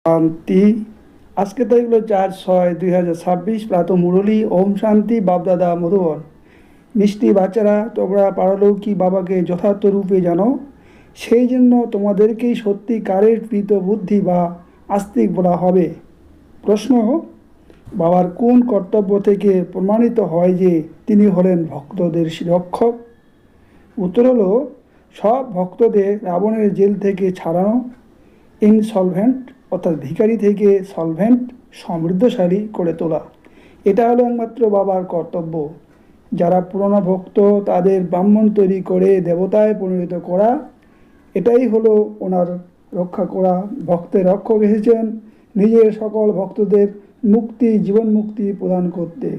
শান্তি। আজকে তারিখ হলো 4/6/2026, প্রাত মুরলী। ওম শান্তি। বাপদাদা মধুবন। মিষ্টি বাচ্চারা, তোমরা পারলৌকিক বাবাকে যথার্থ রূপে জানো, সেই জন্য তোমাদেরকেই সত্যিকারের প্রীত বুদ্ধি বা আস্তিক বলা হবে। প্রশ্ন: বাবার কোন কর্তব্য থেকে প্রমাণিত হয় যে তিনি হলেন ভক্তদের রক্ষক? উত্তর হলো, সব ভক্তদের রাবণের জেল থেকে ছাড়ানো, ইনসলভেন্ট অর্থাৎ ভিখারি থেকে সলভেন্ট সমৃদ্ধশালী করে তোলা। এটা হলো একমাত্র বাবার কর্তব্য। যারা পুরনো ভক্ত তাদের ব্রাহ্মণ তৈরি করে দেবতায় পরিণত করা, এটাই হলো ওনার রক্ষা করা। ভক্তের রক্ষক এসেছেন নিজের সকল ভক্তদের মুক্তি, জীবন মুক্তি প্রদান করতে।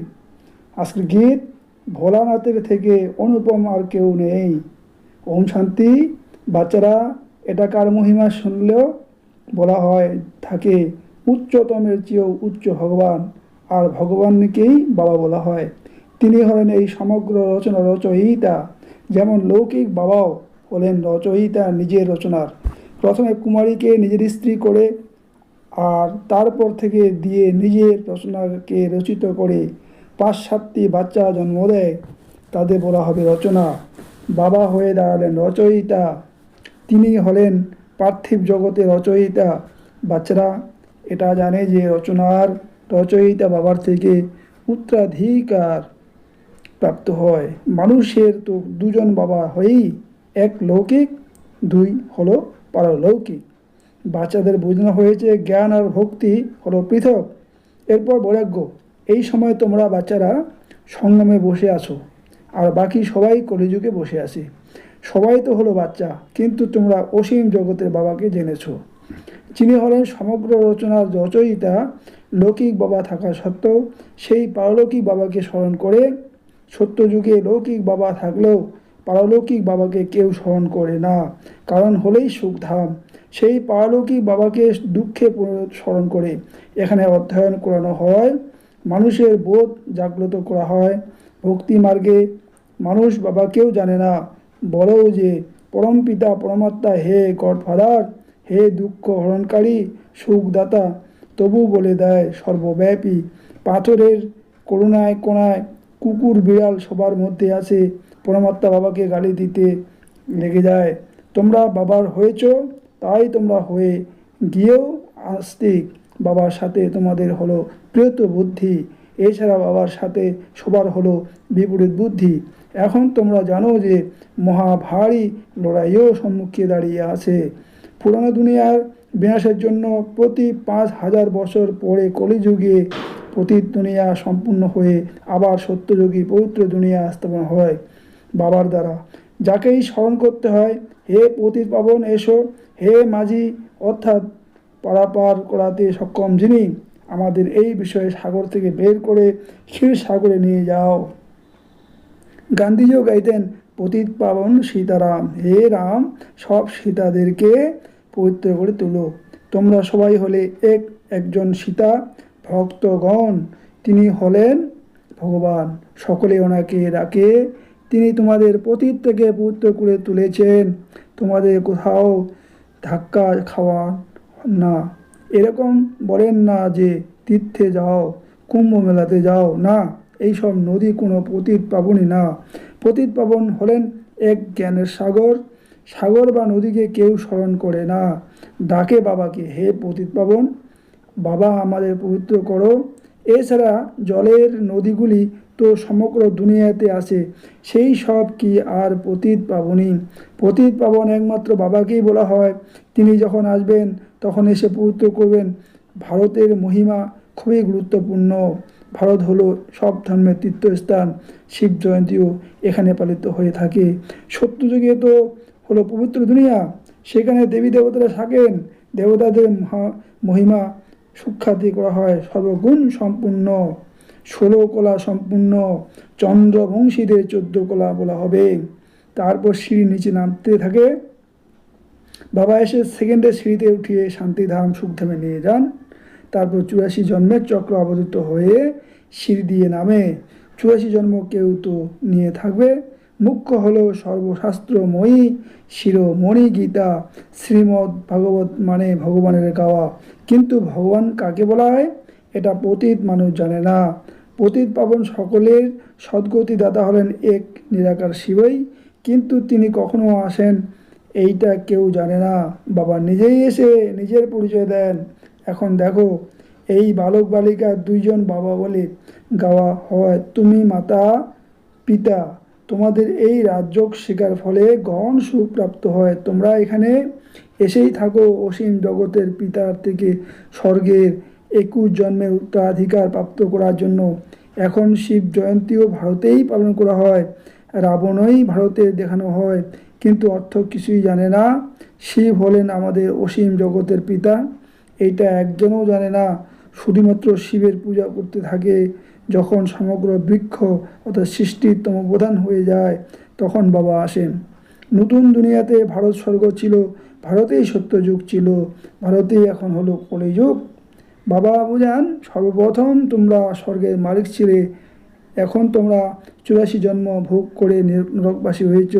আজকের গীত: ভোলানাথের থেকে অনুপম আর কেউ নেই। ওম শান্তি। বাচ্চারা, এটাকার মহিমা শুনলেও বলা হয় থাকে উচ্চতমের চেয়েও উচ্চ ভগবান, আর ভগবানকেই বাবা বলা হয়। তিনি হলেন এই সমগ্র রচনা রচয়িতা। যেমন লৌকিক বাবাও হলেন রচয়িতা নিজের রচনার। প্রথমে কুমারীকে নিজের স্ত্রী করে আর তারপর থেকে দিয়ে নিজের রচনাকে রচিত করে 5-7টি বাচ্চা জন্ম দেয়, তাদের বলা হবে রচনা। বাবা হয়ে দাঁড়ালেন রচয়িতা। তিনি হলেন পার্থিব জগতের রচয়িতা। বাচ্চারা এটা জানে যে রচনার রচয়িতা বাবার থেকে উত্তরাধিকার প্রাপ্ত হয়। মানুষের তো দুজন বাবা হয়েই, এক লৌকিক, দুই হলো পারলৌকিক। বাচ্চাদের বোঝানো হয়েছে জ্ঞান আর ভক্তি হলো পৃথক। এরপর বৈরাগ্য। এই সময় তোমরা বাচ্চারা সঙ্গমে বসে আছো, আর বাকি সবাই কলিযুগে বসে আছে। সবাই তো হলো বাচ্চা, কিন্তু তোমরা অসীম জগতের বাবাকে জেনেছো, যিনি হলেন সমগ্র রচনার রচয়িতা। লৌকিক বাবা থাকা সত্ত্বেও সেই পারলৌকিক বাবাকে স্মরণ করে। সত্যযুগে লৌকিক বাবা থাকলেও পারলৌকিক বাবাকে কেউ স্মরণ করে না, কারণ হলেই সুখধাম। সেই পারলৌকিক বাবাকে দুঃখে স্মরণ করে এখানে অধ্যয়ন করানো হয়, মানুষের বোধ জাগ্রত করা হয়। ভক্তি মার্গে মানুষ বাবাকেও জানে না, বলেও যে পরম পিতা পরমাত্মা, হে গডফাদার, হে দুঃখ হরণকারী, সুখদাতা, তবু বলে দেয় সর্বব্যাপী। পাথরের করুণায় কোণায় কুকুর বিড়াল সবার মধ্যে আছে, পরমাত্মা বাবাকে গালি দিতে লেগে যায়। তোমরা বাবার হয়েছ, তাই তোমরা হয়ে গিয়েও আস্তিক। বাবার সাথে তোমাদের হলো প্রিয়ত বুদ্ধি, এছাড়া বাবার সাথে সবার হলো বিপরীত বুদ্ধি। এখন তোমরা জানো যে মহাভারী লড়াইও সম্মুখে দাঁড়িয়ে আছে। পুরানো দুনিয়ার বিনাশের জন্য প্রতি 5000 বছর পরে কলিযুগে পতিত দুনিয়া সম্পূর্ণ হয়ে আবার সত্যযুগী পবিত্র দুনিয়া স্থাপন হয় বাবার দ্বারা। যাকেই স্মরণ করতে হয়, হে পতিত পাবন এসো, হে মাঝি অর্থাৎ পারাপার করাতে সক্ষম যিনি, আমাদের এই বিষয়ে সাগর থেকে বের করে ক্ষীর সাগরে নিয়ে যাও। গান্ধীজিও গাইতেন পতিত পাবন সীতারাম, হে রাম, সব সীতাদেরকে পবিত্র করে তুলো। তোমরা সবাই হলে একজন সীতা। ভক্তগণ, তিনি হলেন ভগবান, সকলে ওনাকে ডাকে। তিনি তোমাদের পতিত থেকে পবিত্র করে তুলেছেন, তোমাদের কোথাও ধাক্কা খাওয়া না। এরকম বলেন না যে তীর্থে যাও, কুম্ভ মেলাতে যাও, না, এইসব নদী কোনো পতিত পাবনই না। পতিত পাবন হলেন এক জ্ঞানের সাগর। সাগর বা নদীকে কেউ স্মরণ করে না, ডাকে বাবাকে, হে পতিত পাবন, বাবা আমাদের পবিত্র করো। এছাড়া জলের নদীগুলি তো সমগ্র দুনিয়াতে আছে, সেই সব কি আর পতিত পাবনই? পতিত পাবন একমাত্র বাবাকেই বলা হয়। তিনি যখন আসবেন তখন এসে পবিত্র করবেন। ভারতের মহিমা খুবই গুরুত্বপূর্ণ। ভারত হলো সব ধর্মের তীর্থস্থান। শিব জয়ন্তীও এখানে পালিত হয়ে থাকে। সত্যযুগে তো হলো পবিত্র দুনিয়া, সেখানে দেবী দেবতারা থাকেন। দেবতাদের মহিমা সুখ্যাতি করা হয় সর্বগুণ সম্পূর্ণ, 16 কলা সম্পূর্ণ। চন্দ্রবংশীদের 14 কলা বলা হবে। তারপর সিঁড়ি নিচে নামতে থাকে। বাবা এসে সেকেন্ডে সিঁড়িতে উঠিয়ে শান্তিধাম সুখধামে নিয়ে যান। তারপর 84 জন্মের চক্র আবর্তিত হয়ে সিঁড়ি দিয়ে নামে। 84 জন্ম কেউ তো নিয়ে থাকবে। মুখ্য হলো সর্বশাস্ত্রময়ী শিরোমণি গীতা। শ্রীমদ্ ভাগবত মানে ভগবানের গাওয়া। কিন্তু ভগবান কাকে বলা হয় এটা পতিত মানুষ জানে না। পতিত পাবন সকলের সদ্গতি দাতা হলেন এক নিরাকার শিবই, কিন্তু তিনি কখনো আসেন এইটা কেউ জানে না। বাবা নিজেই এসে নিজের পরিচয় দেন। এখন দেখো, এই বালক বালিকা দুইজন বাবা বলে গাওয়া হয়। তুমি মাতা পিতা, তোমাদের এই রাজযোগ শিকার ফলে গহন সুখ প্রাপ্ত হয়। তোমরা এখানে এসেই থাকো অসীম জগতের পিতার থেকে স্বর্গের 21 জন্মের উত্তরাধিকার প্রাপ্ত করার জন্য। এখন শিব জয়ন্তীও ভারতেই পালন করা হয়, রাবণই ভারতে দেখানো হয়, কিন্তু অর্থ কিছুই জানে না। শিব হলেন আমাদের অসীম জগতের পিতা, এইটা একজনও জানে না। শুধুমাত্র শিবের পূজা করতে থাকে। যখন সমগ্র বৃক্ষ অর্থাৎ সৃষ্টির তমোপ্রধান হয়ে যায়, তখন বাবা আসেন। নতুন দুনিয়াতে ভারত স্বর্গ ছিল, ভারতেই সত্যযুগ ছিল, ভারতেই এখন হলো কলিযুগ। বাবা বুঝান, সর্বপ্রথম তোমরা স্বর্গের মালিক ছিলে, এখন তোমরা 84 জন্ম ভোগ করে নরকবাসী হয়েছ।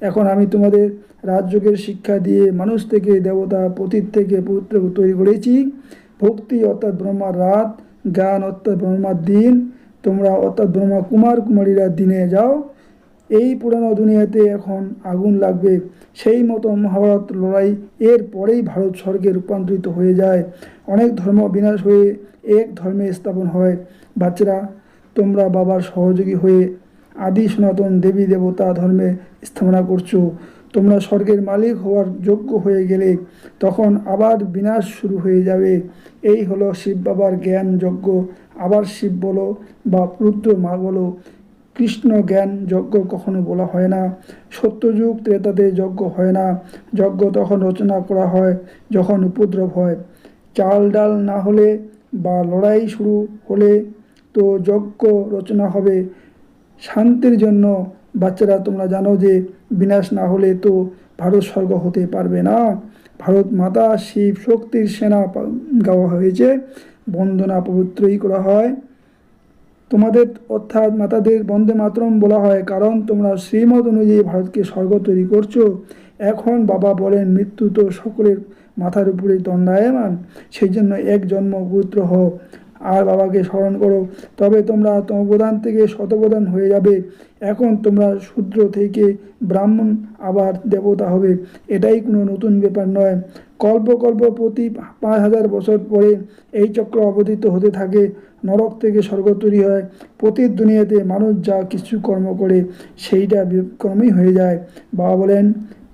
এখন আমি তোমাদের রাজযোগের শিক্ষা দিয়ে মানুষ থেকে দেবতা, পতিত থেকে পবিত্র তৈরি করেছি। ভক্তি অর্থাৎ ব্রহ্মার রাত, জ্ঞান অর্থাৎ ব্রহ্মার দিন। তোমরা অর্থাৎ ব্রহ্মা কুমার কুমারীরা দিনে যাও। এই পুরানো দুনিয়াতে এখন আগুন লাগবে। সেই মতো মহাভারত লড়াই এর পরেই ভারত স্বর্গে রূপান্তরিত হয়ে যায়। অনেক ধর্ম বিনাশ হয়ে এক ধর্মে স্থাপন হয়। বাচ্চারা, তোমরা বাবার সহযোগী হয়ে আদি সনাতন দেবী দেবতা ধর্মে স্থাপনা করছো। তোমরা স্বর্গের মালিক হওয়ার যোগ্য হয়ে গেলে তখন আবার বিনাশ শুরু হয়ে যাবে। এই হলো শিব বাবার জ্ঞান যজ্ঞ। আবার শিব বলো বা রুদ্র মা বলো, কৃষ্ণ জ্ঞান যজ্ঞ কখনো বলা হয় না। সত্যযুগ ত্রেতাতে যজ্ঞ হয় না। যজ্ঞ তখন রচনা করা হয় যখন উপদ্রব হয়। চাল ডাল না হলে বা লড়াই শুরু হলে তো যজ্ঞ রচনা হবে শান্তির জন্য। বাচ্চারা, তোমরা জানো যে বিনাশ না হলে তো ভারত স্বর্গ হতে পারবে না। ভারত মাতা শিব শক্তির সেনা গাওয়া হয়েছে, বন্দনা পবিত্রই করা হয়। তোমাদের অর্থাৎ মাতাদের বন্দে মাতরম বলা হয়, কারণ তোমরা শ্রীমত অনুযায়ী ভারতকে স্বর্গ তৈরি করছো। এখন বাবা বলেন, মৃত্যু তো সকলের মাথার উপরে দণ্ডায়মান, সেই জন্য এক জন্ম পবিত্র হও আর বাবাকে স্মরণ করো, তবে তোমরা তমপ্রধান থেকে শতপ্রধান হয়ে যাবে। এখন তোমরা শূদ্র থেকে ব্রাহ্মণ আবার দেবতা হবে, এটাই কোনো নতুন ব্যাপার নয়। কল্প কল্প প্রতি 5000 বছর পরে এই চক্র অবতীত হতে থাকে। নরক থেকে স্বর্গ তৈরি হয়। প্রতি দুনিয়াতে মানুষ যা কিছু কর্ম করে সেইটা বিকর্মই হয়ে যায়। বাবা বলেন,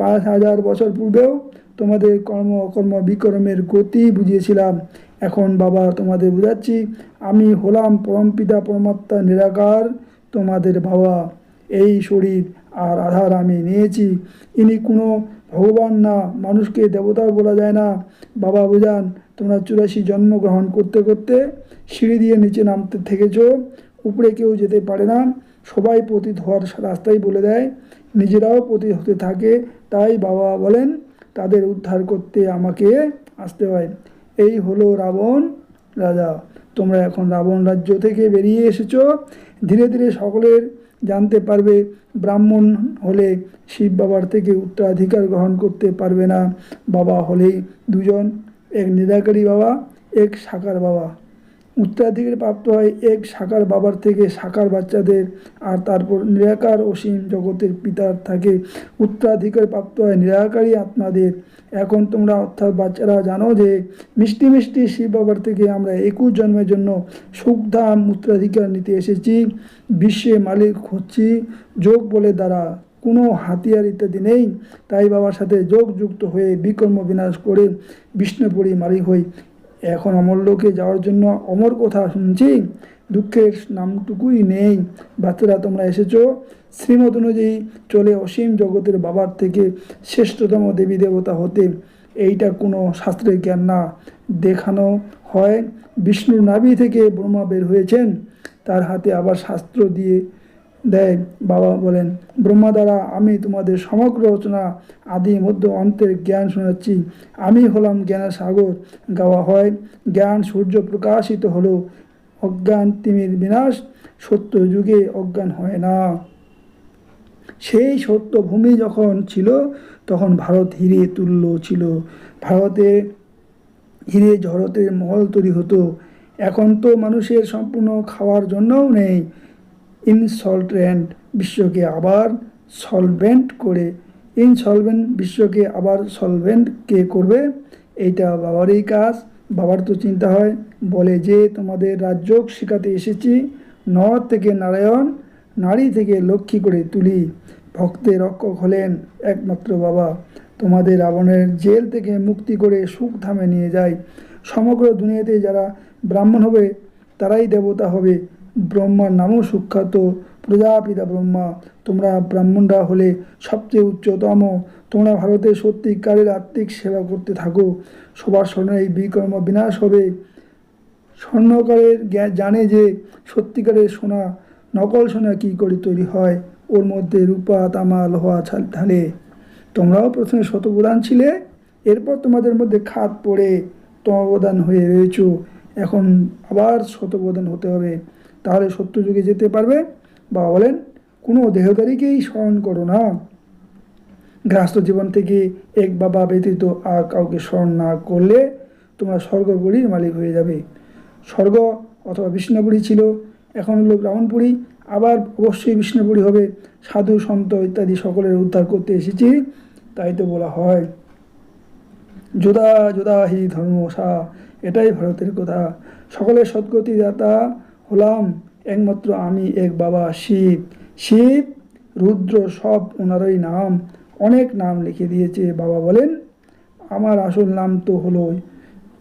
5000 বছর পূর্বেও তোমাদের কর্ম অকর্ম বিকর্মের গতি বুঝিয়েছিলাম। এখন বাবা তোমাদের বুঝাচ্ছি, আমি হলাম পরমপিতা পরমাত্মা নিরাকার, তোমাদের বাবা। এই শরীর আর আধার আমি নিয়েছি। ইনি কোনো ভগবান না, মানুষকে দেবতাও বলা যায় না। বাবা বুঝান, তোমরা 84 জন্ম গ্রহণ করতে করতে সিঁড়ি দিয়ে নিচে নামতে থেকেছ। উপরে কেউ যেতে পারে না, সবাই পতিত হওয়ার রাস্তাই বলে দেয়, নিজেরাও পতিত হতে থাকে। তাই বাবা বলেন, তাদের উদ্ধার করতে আমাকে আসতে হয়। এই হলো রাবণ রাজা। তোমরা এখন রাবণ রাজ্য থেকে বেরিয়ে এসেছো। ধীরে ধীরে সকলের জানতে পারবে, ব্রাহ্মণ হলে শিব বাবার থেকে উত্তরাধিকার গ্রহণ করতে পারবে না। বাবা হলেই দুজন, এক নিরাকারী বাবা, এক সাকার বাবা। উত্তরাধিকার প্রাপ্ত হয় এক সাকার বাবার থেকে সাকার বাচ্চাদের, আর তারপর নিরাকার অসীম জগতের পিতার থাকে উত্তরাধিকার প্রাপ্ত হয় নিরাকারী আত্মাদের। এখন তোমরা অর্থাৎ বাচ্চারা জানো যে মিষ্টি মিষ্টি শিব বাবার থেকে আমরা 21 জন্মের জন্য সুখধাম উত্তরাধিকার নিতে এসেছি। বিশ্বে মালিক হচ্ছি যোগ বলে দ্বারা, কোনো হাতিয়ার ইত্যাদি নেই। তাই বাবার সাথে যোগ যুক্ত হয়ে বিকর্ম বিনাশ করে বিষ্ণুপুরী মালিক হই। এখন অমরলোকে যাওয়ার জন্য অমর কথা শুনছি, দুঃখের নামটুকুই নেই। বাচ্চারা, তোমরা এসেছো শ্রীমত অনুযায়ী চলে অসীম জগতের বাবার থেকে শ্রেষ্ঠতম দেবী দেবতা হতে। এইটা কোনো শাস্ত্রের জ্ঞান না, দেখানো হয়। বিষ্ণুর নাভি থেকে ব্রহ্মা বের হয়েছেন, তার হাতে আবার শাস্ত্র দিয়ে দেয়। বাবা বলেন, ব্রহ্মা দ্বারা আমি তোমাদের সমগ্র রচনা আদি মধ্য অন্তের জ্ঞান শোনাচ্ছি। আমি হলাম জ্ঞানের সাগর। গাওয়া হয়, জ্ঞান সূর্য প্রকাশিত হলো, অজ্ঞান তিমির বিনাশ, সত্য যুগে অজ্ঞান হয় না। সেই সত্য ভূমি যখন ছিল তখন ভারত হিরে তুল্য ছিল। ভারতে হিরে জহরতের মহল তৈরি হতো। এখন তো মানুষের সম্পূর্ণ খাওয়ার জন্যও নেই। ইনসলভেন্ট বিশ্বকে আবার সলভেন্ট করে ইনসলভেন্ট বিশ্বকে আবার সলভেন্ট কে করবে? এইটা বাবারই কাজ। বাবার তো চিন্তা হয়, বলে যে তোমাদের রাজযোগ শেখাতে এসেছি, নর থেকে নারায়ণ, নারী থেকে লক্ষ্মী করে তুলি। ভক্তের রক্ষক হলেন একমাত্র বাবা। তোমাদের রাবণের জেল থেকে মুক্তি করে সুখধামে নিয়ে যায়। সমগ্র দুনিয়াতে যারা ব্রাহ্মণ হবে তারাই দেবতা হবে। ব্রহ্মার নামও সুখ্যাত, প্রজাপিতা ব্রহ্মা। তোমরা ব্রাহ্মণরা হলে সবচেয়ে উচ্চতম। তোমরা ভারতের সত্যিকারের আত্মিক সেবা করতে থাকো। সবার স্মরণে এই বিকর্ম বিনাশ হবে। স্বর্ণকারের জানে যে সত্যিকারের সোনা নকল সোনা কী করে তৈরি হয়, ওর মধ্যে রূপা তামা লোহা ঢালে। তোমরাও প্রথমে শতপ্রধান ছিলে, এরপর তোমাদের মধ্যে খাত পড়ে তমপ্রধান হয়ে রয়েছ। এখন আবার শতপ্রধান হতে হবে, তাহলে সত্যযুগে যেতে পারবে। বাবা বলেন, কোনো দেহধারীকেই স্মরণ করো না। গৃহস্থ জীবন থেকে এক বাবা ব্যতীত আর কাউকে স্মরণ না করলে তোমরা স্বর্গপুরীর মালিক হয়ে যাবে। স্বর্গ অথবা বিষ্ণুপুরী ছিল, এখন হলো ব্রাহ্মণপুরী, আবার অবশ্যই বিষ্ণুপুরী হবে। সাধু সন্ত ইত্যাদি সকলের উদ্ধার করতে এসেছি, তাই তো বলা হয় যোদা যোদা হি ধর্মসা। এটাই ভারতের কথা। সকলের সদ্গতি দাতা হলাম একমাত্র আমি, এক বাবা শিব। শিব রুদ্র সব ওনারই নাম, অনেক নাম লিখে দিয়েছে। বাবা বলেন, আমার আসল নাম তো হলো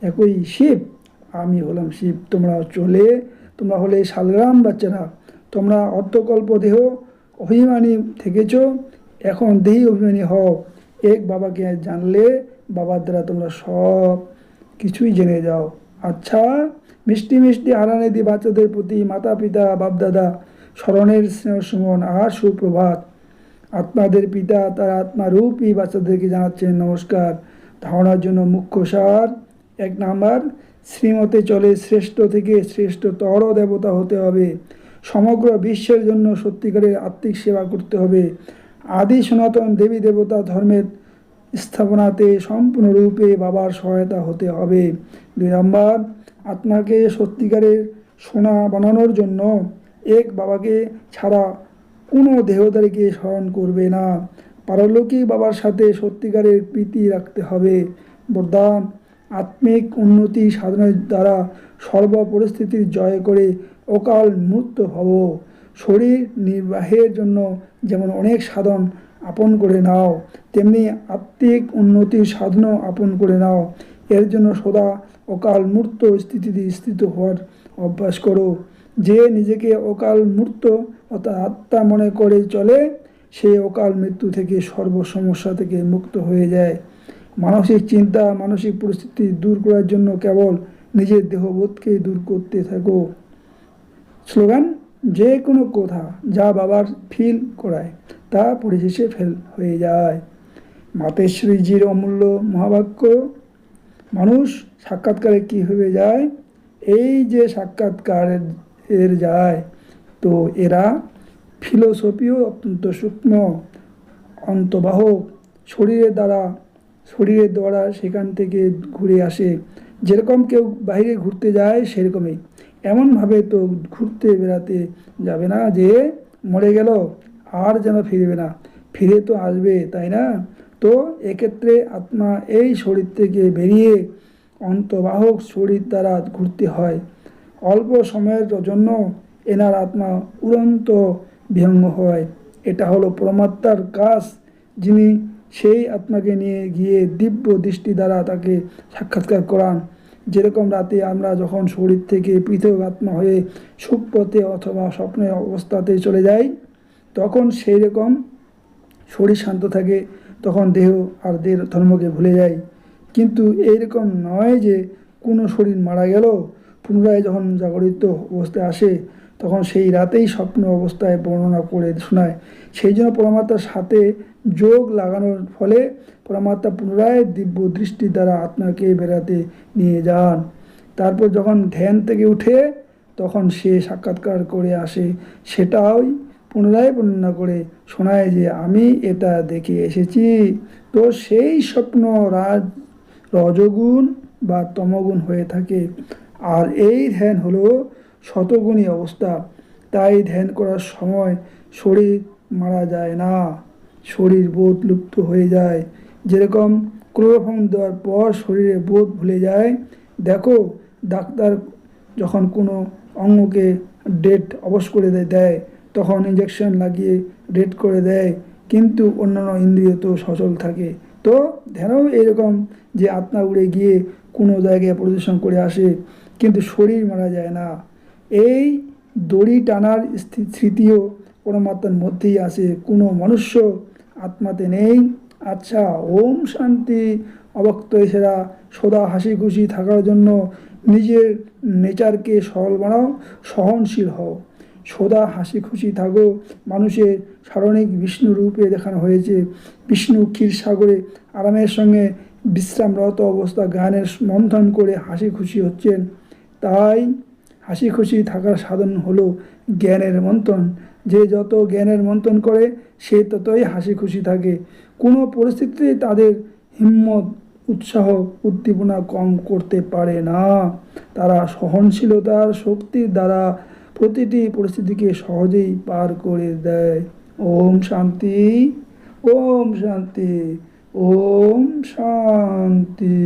একই শিব, আমি হলাম শিব। তোমরা হলে শালগ্রাম বাচ্চারা। তোমরা অর্ধকল্প দেহ অভিমানী থেকেছ, এখন দেহি অভিমানী হও। এক বাবাকে জানলে বাবার দ্বারা তোমরা সব কিছুই জেনে যাও। আচ্ছা, মিষ্টি মিষ্টি হারানিধি বাচ্চাদের প্রতি মাতা পিতা বাপদাদা স্মরণের স্নেহ সুমন আর সুপ্রভাত। আত্মাদের পিতা তার আত্মারূপী বাচ্চাদেরকে জানাচ্ছেন নমস্কার। ধারণার জন্য মুখ্য সার: 1 নাম্বার, শ্রীমতে চলে শ্রেষ্ঠ থেকে শ্রেষ্ঠতর দেবতা হতে হবে। সমগ্র বিশ্বের জন্য সত্যিকারের আত্মিক সেবা করতে হবে। আদি সনাতন দেবী দেবতা ধর্মের স্থাপনাতে সম্পূর্ণরূপে বাবার সহায়তা হতে হবে। 2 নাম্বার, আত্মাকে সত্যিকারের সোনা বানানোর জন্য এক বাবাকে ছাড়া কোনো দেহধারীকে স্মরণ করবে না। পারলৌকিক বাবার সাথে সত্যিকারের প্রীতি রাখতে হবে। বরদান: আত্মিক উন্নতি সাধনের দ্বারা সর্ব পরিস্থিতির জয় করে অকাল মৃত্যু হব। শরীর নির্বাহের জন্য যেমন অনেক সাধন আপন করে নাও, তেমনি আত্মিক উন্নতির সাধনও আপন করে নাও। এর জন্য সদা অকাল মূর্ত স্থিতিতে স্থিত হওয়ার অভ্যাস করো। যে নিজেকে অকাল মূর্ত অর্থাৎ আত্মা মনে করে চলে, সে অকাল মৃত্যু থেকে সর্ব সমস্যা থেকে মুক্ত হয়ে যায়। মানসিক চিন্তা মানসিক পরিস্থিতি দূর করার জন্য কেবল নিজের দেহবোধকে দূর করতে থাকো। স্লোগান: যে কোনো কথা যা বাবার ফিল করায় তা পরিশেষে ফেল হয়ে যায়। মাতেশ্বরীজির অমূল্য মহাবাক্য: মানুষ সাক্ষাৎকারে কী হয়ে যায়? এই যে সাক্ষাৎকারের যায়, তো এরা ফিলোসফিও অত্যন্ত সূক্ষ্ম, অন্তবাহক। শরীরের দ্বারা সেখান থেকে ঘুরে আসে। যেরকম কেউ বাইরে ঘুরতে যায় সেরকমই। এমনভাবে তো ঘুরতে বেড়াতে যাবে না যে মরে গেল আর যেন ফিরবে না, ফিরে তো আসবে, তাই না? তো এক্ষেত্রে আত্মা এই শরীর থেকে বেরিয়ে অন্তবাহক শরীর দ্বারা ঘুরতে হয়। অল্প সময়ের জন্য এনার আত্মা উড়ন্ত বিহঙ্গ হয়। এটা হলো পরমাত্মার কাজ, যিনি সেই আত্মাকে নিয়ে গিয়ে দিব্য দৃষ্টি দ্বারা তাকে সাক্ষাৎকার করান। যেরকম রাতে আমরা যখন শরীর থেকে পৃথক আত্মা হয়ে সুখপথে অথবা স্বপ্নের অবস্থাতে চলে যাই, তখন সেই রকম শরীর শান্ত থাকে, তখন দেহ আর দেহের ধর্মকে ভুলে যায়। কিন্তু এইরকম নয় যে কোনো শরীর মারা গেল, পুনরায় যখন জাগরিত অবস্থায় আসে তখন সেই রাতেই স্বপ্ন অবস্থায় বর্ণনা করে শোনায়। সেই জন্য পরমাত্মার সাথে যোগ লাগানোর ফলে পরমাত্মা পুনরায় দিব্য দৃষ্টি দ্বারা আত্মাকে বেড়াতে নিয়ে যান। তারপর যখন ধ্যান থেকে উঠে তখন সে সাক্ষাৎকার করে আসে। সেটাই পুনরায় বর্ণনা করে শোনায় যে আমি এটা দেখে এসেছি। তো সেই স্বপ্ন রজগুণ বা তমগুণ হয়ে থাকে। আর এই ধ্যান হলো শতগুণী অবস্থা। তাই ধ্যান করার সময় শরীর মারা যায় না, শরীর বোধ লুপ্ত হয়ে যায়। যেরকম ক্লোরোফর্ম দেওয়ার পর শরীরে বোধ ভুলে যায়। দেখো, ডাক্তার যখন কোনো অঙ্গকে ডেড অবশ করে দেয় তখন ইঞ্জেকশন লাগিয়ে ডেড করে দেয়, কিন্তু অন্যান্য ইন্দ্রিয় তো সচল থাকে। তো ধ্যানও এরকম, যে আত্মা উড়ে গিয়ে কোনো জায়গায় পরিদর্শন করে আসে, কিন্তু শরীর মারা যায় না। এই দড়ি টানার স্মৃতিও পরমাত্মার মধ্যেই আছে, কোনো মনুষ্য আত্মাতে নেই। আচ্ছা, ওম শান্তি। অবক্ত এসেরা সদা হাসি খুশি থাকার জন্য নিজের নেচারকে সরল বানাও, সহনশীল হও, সদা হাসি খুশি থাকো। মানুষের সারণিক বিষ্ণু রূপে দেখানো হয়েছে। বিষ্ণু ক্ষীরসাগরে আরামের সঙ্গে বিশ্রামরত অবস্থা জ্ঞানের মন্থন করে হাসি খুশি হচ্ছেন। তাই হাসি খুশি থাকার সাধন হলো জ্ঞানের মন্থন। যে যত জ্ঞানের মন্থন করে সে ততই হাসি খুশি থাকে। কোনো পরিস্থিতিতে তাদের হিম্মত, উৎসাহ, উদ্দীপনা কম করতে পারে না। তারা সহনশীলতার শক্তির দ্বারা প্রতিটি পরিস্থিতিকে সহজেই পার করে দেয়। ওম শান্তি, ওম শান্তি, ওম শান্তি।